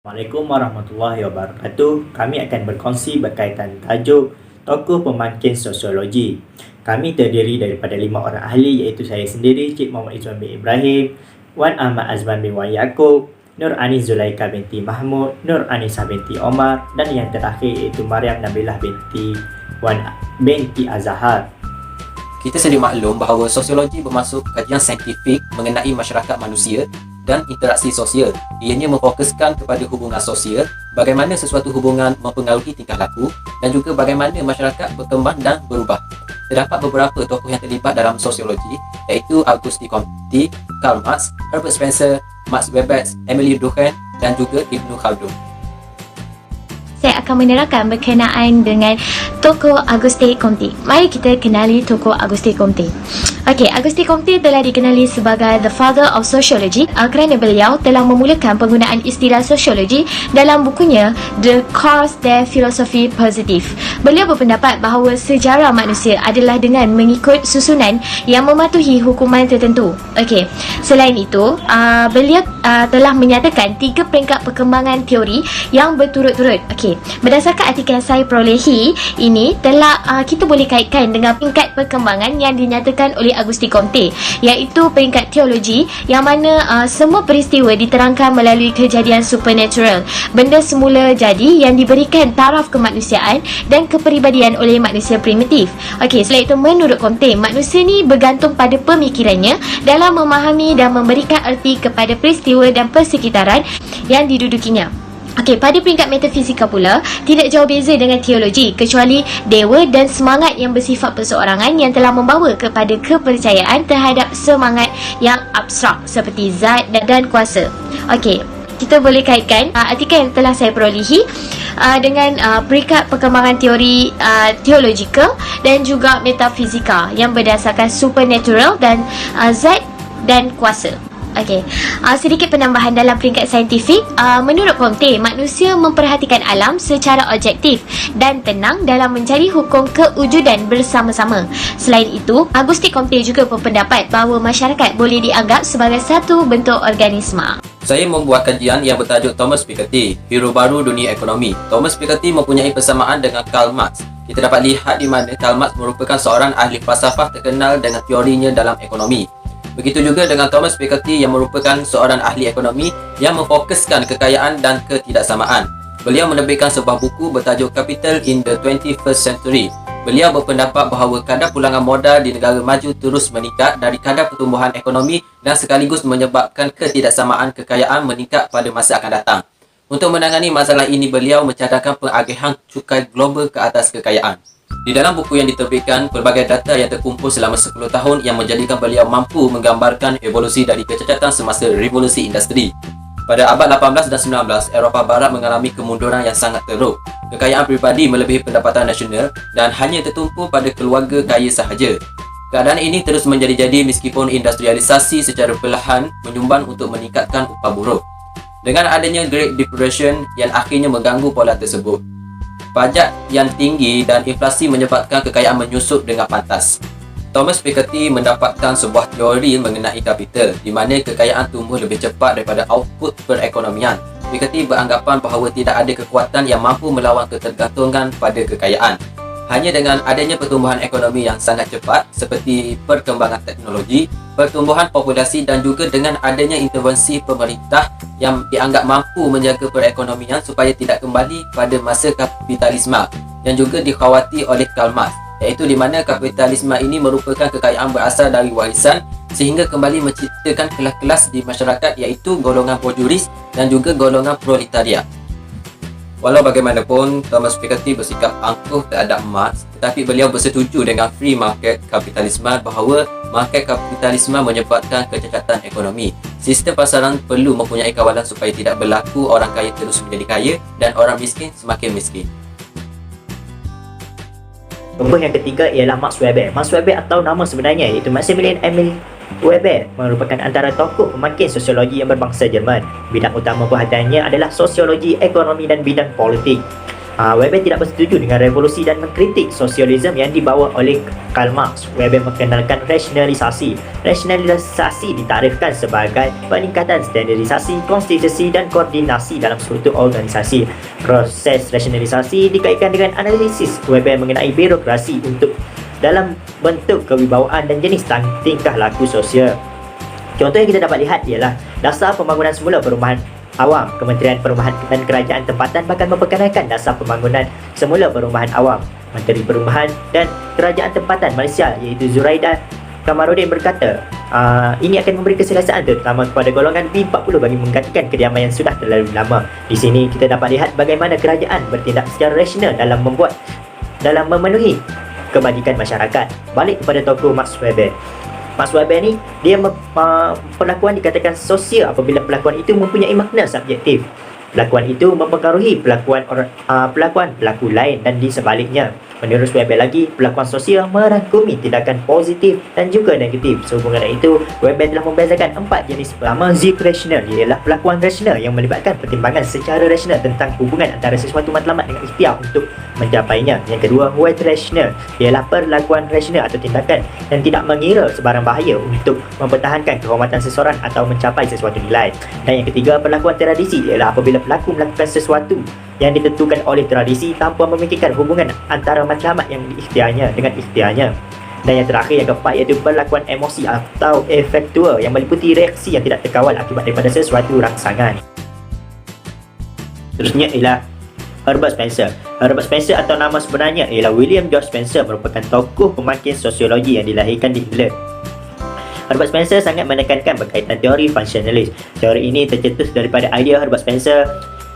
Assalamualaikum warahmatullahi wabarakatuh. Kami akan berkongsi berkaitan tajuk tokoh pemangkin sosiologi. Kami terdiri daripada 5 orang ahli iaitu saya sendiri, Cik Muhammad Izzuan bin Ibrahim, Wan Ahmad Azman bin Wan Yaakob, Nur Anis Zulaika binti Mahmud, Nur Anisah binti Omar dan yang terakhir iaitu Maryam Nabilah binti Azhar. Kita sedia maklum bahawa sosiologi bermaksud kajian saintifik mengenai masyarakat manusia dan interaksi sosial. Ianya memfokuskan kepada hubungan sosial, bagaimana sesuatu hubungan mempengaruhi tingkah laku dan juga bagaimana masyarakat berkembang dan berubah. Terdapat beberapa tokoh yang terlibat dalam sosiologi iaitu Auguste Comte, Karl Marx, Herbert Spencer, Max Weber, Emile Durkheim dan juga Ibn Khaldun. Saya akan menerangkan berkenaan dengan tokoh Auguste Comte. Mari kita kenali tokoh Auguste Comte. Okey, Auguste Comte telah dikenali sebagai the father of sociology kerana beliau telah memulakan penggunaan istilah sosiologi dalam bukunya The Course de Philosophie Positive. Beliau berpendapat bahawa sejarah manusia adalah dengan mengikut susunan yang mematuhi hukuman tertentu. Okey, selain itu, beliau telah menyatakan 3 peringkat perkembangan teori yang berturut-turut. Okey, berdasarkan artikel yang saya perolehi ini telah kita boleh kaitkan dengan peringkat perkembangan yang dinyatakan oleh Auguste Comte, iaitu peringkat teologi yang mana semua peristiwa diterangkan melalui kejadian supernatural, benda semula jadi yang diberikan taraf kemanusiaan dan kepribadian oleh manusia primitif. Okey, selain itu menurut Comte, manusia ni bergantung pada pemikirannya dalam memahami dan memberikan erti kepada peristiwa dan persekitaran yang didudukinya. Okey, pada peringkat metafizika pula, tidak jauh beza dengan teologi kecuali dewa dan semangat yang bersifat perseorangan yang telah membawa kepada kepercayaan terhadap semangat yang abstrak seperti zat dan kuasa. Okey, kita boleh kaitkan artikel yang telah saya perolehi dengan peringkat perkembangan teori teologikal dan juga metafizika yang berdasarkan supernatural dan zat dan kuasa. Okey, sedikit penambahan dalam peringkat saintifik. Menurut Comte, manusia memperhatikan alam secara objektif dan tenang dalam mencari hukum kewujudan bersama-sama. Selain itu, Auguste Comte juga berpendapat bahawa masyarakat boleh dianggap sebagai satu bentuk organisma. Saya membuat kajian yang bertajuk Thomas Piketty, Hero Baru Dunia Ekonomi. Thomas Piketty mempunyai persamaan dengan Karl Marx. Kita dapat lihat di mana Karl Marx merupakan seorang ahli falsafah terkenal dengan teorinya dalam ekonomi. Begitu juga dengan Thomas Piketty yang merupakan seorang ahli ekonomi yang memfokuskan kekayaan dan ketidaksamaan. Beliau menerbitkan sebuah buku bertajuk Capital in the 21st Century. Beliau berpendapat bahawa kadar pulangan modal di negara maju terus meningkat dari kadar pertumbuhan ekonomi dan sekaligus menyebabkan ketidaksamaan kekayaan meningkat pada masa akan datang. Untuk menangani masalah ini, beliau mencadangkan pengagihan cukai global ke atas kekayaan. Di dalam buku yang diterbitkan, pelbagai data yang terkumpul selama 10 tahun yang menjadikan beliau mampu menggambarkan evolusi dari kecacatan semasa revolusi industri. Pada abad 18 dan 19, Eropah Barat mengalami kemunduran yang sangat teruk. Kekayaan pribadi melebihi pendapatan nasional dan hanya tertumpu pada keluarga kaya sahaja. Keadaan ini terus menjadi-jadi meskipun industrialisasi secara perlahan menyumbang untuk meningkatkan upah buruh. Dengan adanya Great Depression yang akhirnya mengganggu pola tersebut. Pajak yang tinggi dan inflasi menyebabkan kekayaan menyusut dengan pantas. Thomas Piketty mendapatkan sebuah teori mengenai kapital di mana kekayaan tumbuh lebih cepat daripada output perekonomian. Piketty beranggapan bahawa tidak ada kekuatan yang mampu melawan ketergantungan pada kekayaan. Hanya dengan adanya pertumbuhan ekonomi yang sangat cepat seperti perkembangan teknologi, pertumbuhan populasi dan juga dengan adanya intervensi pemerintah yang dianggap mampu menjaga perekonomian supaya tidak kembali pada masa kapitalisme yang juga dikhawati oleh Karl Marx, iaitu di mana kapitalisme ini merupakan kekayaan berasal dari warisan sehingga kembali menciptakan kelas-kelas di masyarakat iaitu golongan bourgeois dan juga golongan proletariat. Walau bagaimanapun, Thomas Piketty bersikap angkuh terhadap Marx, tetapi beliau bersetuju dengan free market kapitalisme bahawa market kapitalisme menyebabkan kecacatan ekonomi. Sistem pasaran perlu mempunyai kawalan supaya tidak berlaku orang kaya terus menjadi kaya dan orang miskin semakin miskin. Tokoh yang ketiga ialah Max Weber. Max Weber atau nama sebenarnya iaitu Maximilian Emil Weber merupakan antara tokoh pemangkin sosiologi yang berbangsa Jerman. Bidang utama perhatiannya adalah sosiologi, ekonomi dan bidang politik. Weber tidak bersetuju dengan revolusi dan mengkritik sosialisme yang dibawa oleh Karl Marx. Weber memperkenalkan rasionalisasi. Rasionalisasi ditarifkan sebagai peningkatan standarisasi, konstitusi dan koordinasi dalam struktur organisasi. Proses rasionalisasi dikaitkan dengan analisis Weber mengenai birokrasi untuk dalam bentuk kewibawaan dan jenis tingkah laku sosial. Contoh yang kita dapat lihat ialah dasar pembangunan semula perumahan awam. Kementerian Perumahan dan Kerajaan Tempatan bahkan memperkenalkan dasar pembangunan semula perumahan awam. Menteri Perumahan dan Kerajaan Tempatan Malaysia iaitu Zuraida Kamarudin berkata, ini akan memberi keselesaan terutama kepada golongan B40 bagi menggantikan kediaman yang sudah terlalu lama. Di sini kita dapat lihat bagaimana kerajaan bertindak secara rasional dalam memenuhi kebajikan masyarakat. Balik kepada tokoh Max Weber. Max Weber ni dia perlakuan dikatakan sosial apabila perlakuan itu mempunyai makna subjektif. Perlakuan itu mempengaruhi perlakuan pelaku lain dan di sebaliknya. Menurut Weber lagi, perlakuan sosial merangkumi tindakan positif dan juga negatif. Sehubungan dengan itu, Weber telah membezakan 4 jenis. Pertama, Sieg rasional ialah perlakuan rasional yang melibatkan pertimbangan secara rasional tentang hubungan antara sesuatu matlamat dengan ikhtiar untuk mencapainya. Yang kedua, Wet rasional ialah perlakuan rasional atau tindakan yang tidak mengira sebarang bahaya untuk mempertahankan kehormatan seseorang atau mencapai sesuatu nilai. Dan yang ketiga, perlakuan tradisi ialah apabila pelaku melakukan sesuatu yang ditentukan oleh tradisi tanpa memikirkan hubungan antara matlamat yang diikhtiarnya dengan ikhtiarnya. Dan yang terakhir, yang keempat, iaitu perlakuan emosi atau efektual yang meliputi reaksi yang tidak terkawal akibat daripada sesuatu rangsangan. Seterusnya ialah Herbert Spencer. Herbert Spencer atau nama sebenarnya ialah William George Spencer merupakan tokoh pemakin sosiologi yang dilahirkan di England. Herbert Spencer sangat menekankan berkaitan teori funksionalis. Teori ini tercetus daripada idea Herbert Spencer,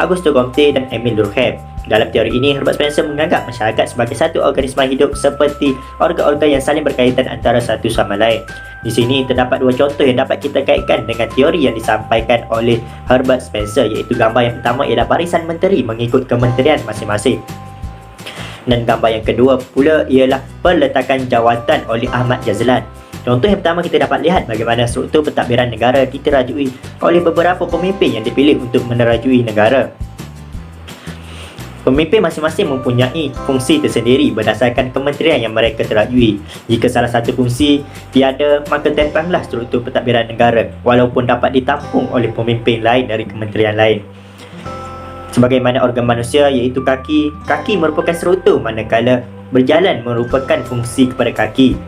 Auguste Comte dan Emile Durkheim. Dalam teori ini, Herbert Spencer menganggap masyarakat sebagai satu organisma hidup seperti organ-organ yang saling berkaitan antara satu sama lain. Di sini terdapat 2 contoh yang dapat kita kaitkan dengan teori yang disampaikan oleh Herbert Spencer, iaitu gambar yang pertama ialah barisan menteri mengikut kementerian masing-masing. Dan gambar yang kedua pula ialah peletakan jawatan oleh Ahmad Jazlan. Contoh yang pertama, kita dapat lihat bagaimana struktur pentadbiran negara diterajui oleh beberapa pemimpin yang dipilih untuk menerajui negara. Pemimpin masing-masing mempunyai fungsi tersendiri berdasarkan kementerian yang mereka terajui. Jika salah satu fungsi tiada, maka tempanglah struktur pentadbiran negara walaupun dapat ditampung oleh pemimpin lain dari kementerian lain. Sebagaimana organ manusia iaitu kaki, kaki merupakan struktur manakala berjalan merupakan fungsi kepada kaki.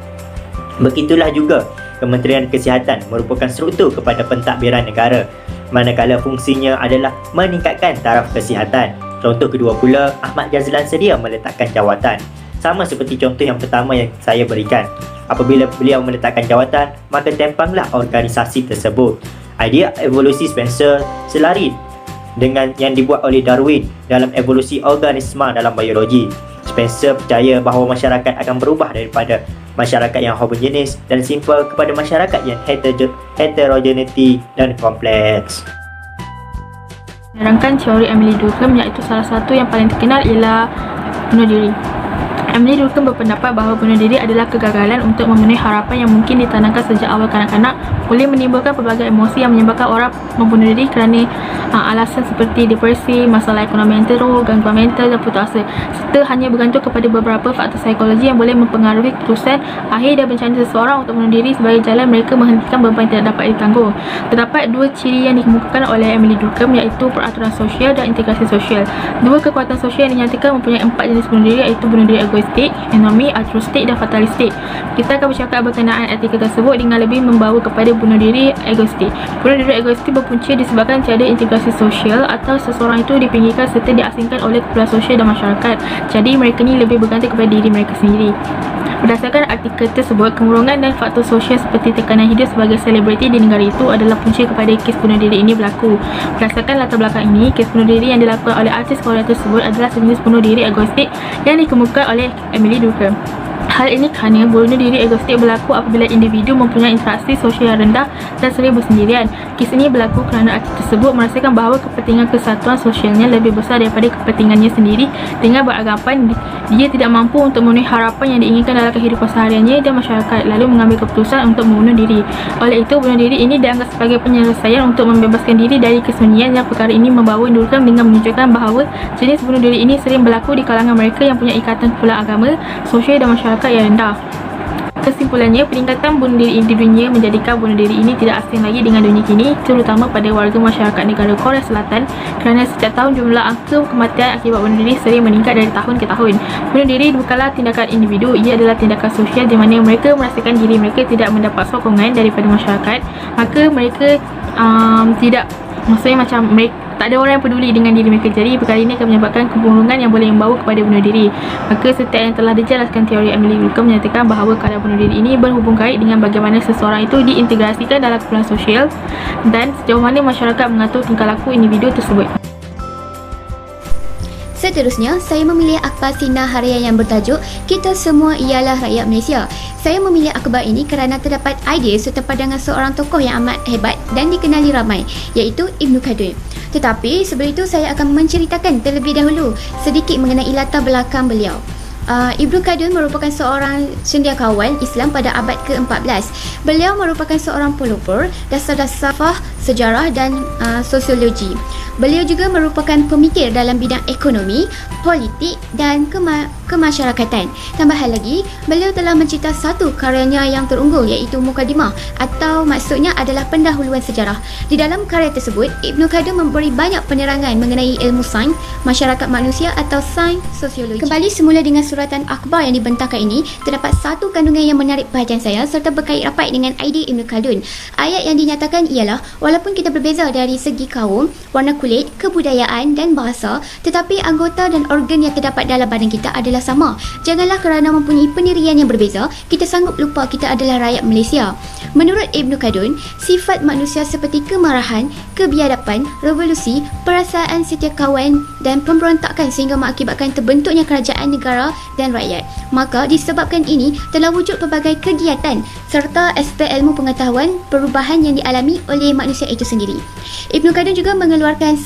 Begitulah juga Kementerian Kesihatan merupakan struktur kepada pentadbiran negara, manakala fungsinya adalah meningkatkan taraf kesihatan. Contoh kedua pula, Ahmad Jazlan sedia meletakkan jawatan. Sama seperti contoh yang pertama yang saya berikan. Apabila beliau meletakkan jawatan, maka tempanglah organisasi tersebut. Idea evolusi Spencer selari dengan yang dibuat oleh Darwin dalam evolusi organisma dalam biologi. Spencer percaya bahawa masyarakat akan berubah daripada masyarakat yang homogenis dan simple kepada masyarakat yang heterogeneity dan kompleks. Menerangkan teori Emile Durkheim, iaitu salah satu yang paling terkenal ialah bunuh diri. Emile Durkheim berpendapat bahawa bunuh diri adalah kegagalan untuk memenuhi harapan yang mungkin ditanamkan sejak awal kanak-kanak, boleh menimbulkan pelbagai emosi yang menyebabkan orang membunuh diri kerana alasan seperti depresi, masalah ekonomi yang teruk, gangguan mental dan putus asa, serta hanya bergantung kepada beberapa faktor psikologi yang boleh mempengaruhi keputusan akhir dan bencana seseorang untuk bunuh diri sebagai jalan mereka menghentikan beban yang tidak dapat ditanggung. Terdapat 2 ciri yang dikemukakan oleh Emile Durkheim, iaitu peraturan sosial dan integrasi sosial. 2 kekuatan sosial yang dinyatakan mempunyai 4 jenis bunuh diri, iaitu bunuh diri egoistik, anomi, altruistik dan fatalistik. Kita akan bercakap berkenaan etika tersebut dengan lebih membawa kepada bunuh diri egoistik. Bunuh diri egoistik berpunca disebabkan tiada integrasi sosial atau seseorang itu dipinggirkan serta diasingkan oleh kumpulan sosial dan masyarakat. Jadi mereka ni lebih bergantung kepada diri mereka sendiri. Berdasarkan artikel tersebut, kemurungan dan faktor sosial seperti tekanan hidup sebagai selebriti di negara itu adalah punca kepada kes bunuh diri ini berlaku. Berdasarkan latar belakang ini, kes bunuh diri yang dilakukan oleh artis Korea tersebut adalah sejenis bunuh diri egoistik yang dikemukakan oleh Emile Durkheim. Hal ini kerana bunuh diri egoistik berlaku apabila individu mempunyai interaksi sosial yang rendah dan sering bersendirian. Kes ini berlaku kerana artis tersebut merasakan bahawa kepentingan kesatuan sosialnya lebih besar daripada kepentingannya sendiri, dengan beranggapan dia tidak mampu untuk memenuhi harapan yang diinginkan dalam kehidupan sehariannya dan masyarakat, lalu mengambil keputusan untuk membunuh diri. Oleh itu, bunuh diri ini dianggap sebagai penyelesaian untuk membebaskan diri dari kesunyian yang perkara ini membawa Durkheim dengan menunjukkan bahawa jenis bunuh diri ini sering berlaku di kalangan mereka yang punya ikatan kumpulan agama, sosial dan masyarakat yang rendah. Kesimpulannya, peningkatan bunuh diri di dunia menjadikan bunuh diri ini tidak asing lagi dengan dunia kini, terutama pada warga masyarakat negara Korea Selatan, kerana setiap tahun jumlah angka kematian akibat bunuh diri sering meningkat dari tahun ke tahun. Bunuh diri bukanlah tindakan individu, ia adalah tindakan sosial di mana mereka merasakan diri mereka tidak mendapat sokongan daripada masyarakat, maka mereka maksudnya macam mereka tak ada orang yang peduli dengan diri mereka. Jadi perkara ini akan menyebabkan kemurungan yang boleh membawa kepada bunuh diri. Maka setiap yang telah dijelaskan teori Emily Durkheim menyatakan bahawa keadaan bunuh diri ini berhubung kait dengan bagaimana seseorang itu diintegrasikan dalam kumpulan sosial dan sejauh mana masyarakat mengatur tingkah laku individu tersebut. Seterusnya, saya memilih akhbar sinar harian yang bertajuk Kita Semua Ialah Rakyat Malaysia. Saya memilih akhbar ini kerana terdapat idea serta pandangan seorang tokoh yang amat hebat dan dikenali ramai, iaitu Ibnu Khaldun. Tetapi sebelum itu saya akan menceritakan terlebih dahulu sedikit mengenai latar belakang beliau. Ibnu Khaldun merupakan seorang cendekiawan Islam pada abad ke-14. Beliau merupakan seorang pelopor dasar-dasar sejarah dan sosiologi. Beliau juga merupakan pemikir dalam bidang ekonomi, politik dan kemasyarakatan. Tambahan lagi, beliau telah mencipta satu karyanya yang terunggul, iaitu Mukadimah, atau maksudnya adalah pendahuluan sejarah. Di dalam karya tersebut, Ibnu Khaldun memberi banyak penerangan mengenai ilmu sains, masyarakat manusia atau sains sosiologi. Kembali semula dengan suratan akhbar yang dibentangkan ini, terdapat satu kandungan yang menarik perhatian saya serta berkait rapat dengan idea Ibnu Khaldun. Ayat yang dinyatakan ialah, walaupun kita berbeza dari segi kaum, warna kulit, kebudayaan dan bahasa, tetapi anggota dan organ yang terdapat dalam badan kita adalah sama. Janganlah kerana mempunyai pendirian yang berbeza, kita sanggup lupa kita adalah rakyat Malaysia. Menurut Ibnu Khaldun, sifat manusia seperti kemarahan, kebiadaban, revolusi, perasaan setia kawan dan pemberontakan sehingga mengakibatkan terbentuknya kerajaan negara dan rakyat. Maka disebabkan ini telah wujud pelbagai kegiatan serta aspek ilmu pengetahuan perubahan yang dialami oleh manusia itu sendiri. Ibnu Khaldun juga mengeluarkan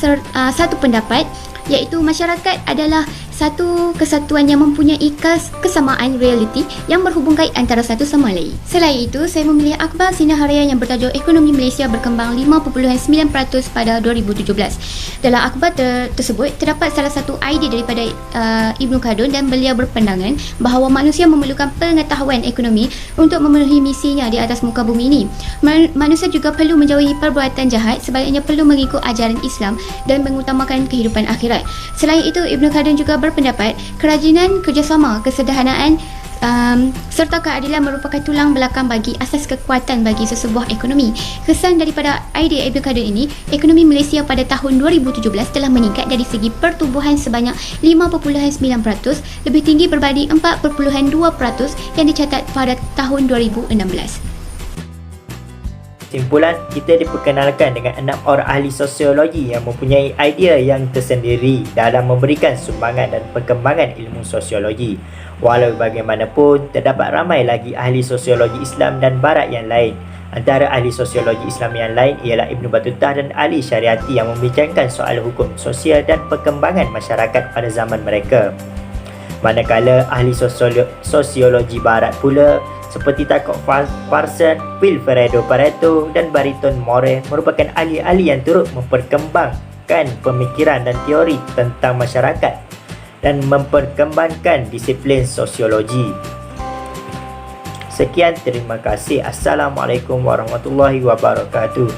satu pendapat, iaitu masyarakat adalah satu kesatuan yang mempunyai kesamaan realiti yang berhubung kait antara satu sama lain. Selain itu, saya memilih akhbar sinar harian yang bertajuk Ekonomi Malaysia berkembang 5.9% pada 2017. Dalam akhbar tersebut, terdapat salah satu idea daripada Ibnu Khaldun dan beliau berpandangan bahawa manusia memerlukan pengetahuan ekonomi untuk memenuhi misinya di atas muka bumi ini. Manusia juga perlu menjauhi perbuatan jahat, sebaliknya perlu mengikut ajaran Islam dan mengutamakan kehidupan akhirat. Selain itu, Ibnu Khaldun juga berpendapat kerajinan, kerjasama, kesederhanaan serta keadilan merupakan tulang belakang bagi asas kekuatan bagi sesebuah ekonomi. Kesan daripada idea Ibnu Khaldun ini, ekonomi Malaysia pada tahun 2017 telah meningkat dari segi pertumbuhan sebanyak 5.9%, lebih tinggi berbanding 4.2% yang dicatat pada tahun 2016. Kesimpulan, kita diperkenalkan dengan 6 orang ahli sosiologi yang mempunyai idea yang tersendiri dalam memberikan sumbangan dan perkembangan ilmu sosiologi. Walau bagaimanapun, terdapat ramai lagi ahli sosiologi Islam dan Barat yang lain. Antara ahli sosiologi Islam yang lain ialah Ibn Battutah dan Ali Syariati yang membincangkan soal hukum sosial dan perkembangan masyarakat pada zaman mereka. Manakala ahli sosiologi Barat pula seperti Takob Parson, Wilfredo Pareto dan Bariton More merupakan ahli-ahli yang turut memperkembangkan pemikiran dan teori tentang masyarakat dan memperkembangkan disiplin sosiologi. Sekian, terima kasih. Assalamualaikum warahmatullahi wabarakatuh.